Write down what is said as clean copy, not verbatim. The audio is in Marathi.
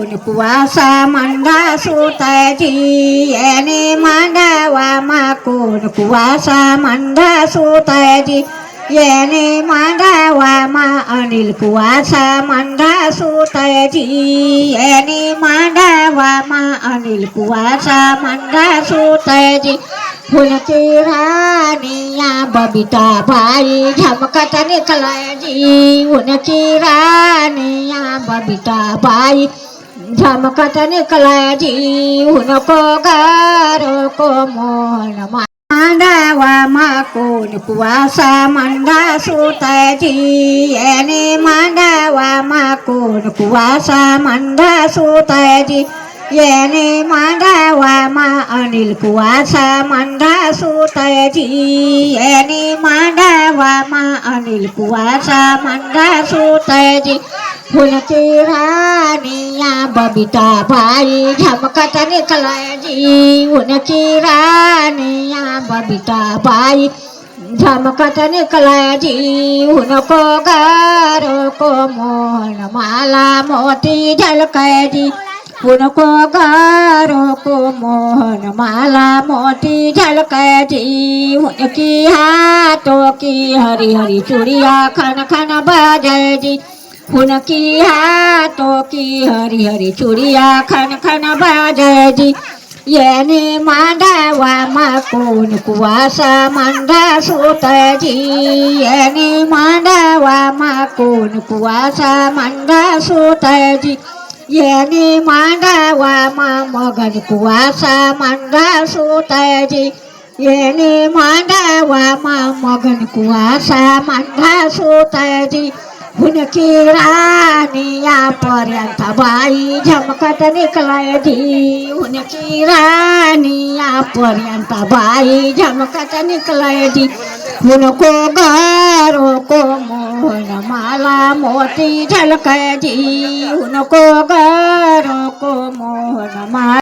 कोण कुवासा मंदा सुताजी येणे मांडावा मा कोण कुवासा मंदा सुताजी येणे मांडावा मा अनिल कुवासा मंदा सुताजी येणे मांडावा मा अनिल कुवासा मंदा सुताजी फुलकी रानिया बबिता भाई झमकत निकलाय जी उनकी रानिया बबिता भाई झमकत निकलाय जी उनको गारो को मोहन मांडावा मा कोण कुवासा मंदा सुताय जी येणे मांडावा मा कोण कुवासा मंदा सुताय जी येणे मांडावा मा अनिल कुवासा मंदा सुताजी येणे मांडावा मा अनिल कुवासा मंदा सुताजी फुलकी रानिया बबिता भाई झमकत निकलाय जी उनकी रानिया बबिता भाई झमकत निकलाय जी उनको गारो को मोहन माला मोती झलकाय जी उनको गारो को मोहन माला मोती झलकाय जी उनकी हाथों की हरी हरी चूड़िया खन खन बाजे जी उनकी हाथों की हरी हरी चूड़िया खन खन बाजे जी येणे मांडावा मा कोण कुवासा मंदा सुताजी येणे मांडावा मा कोण कुवासा मंदा सुताजी येणे मांडावा मा मगन कुवासा मंदा सुताजी येणे मांडावा मा मगन कुवासा मंदा सुताजी उनकी रानिया पर्यंत बाई झमकत निकलाय जी उनकी रानिया पर्यंत बाई झमकत निकलाय जी उनको गारो को मोहन माला मोती झलकाय जी उनको गारो को मोहन माला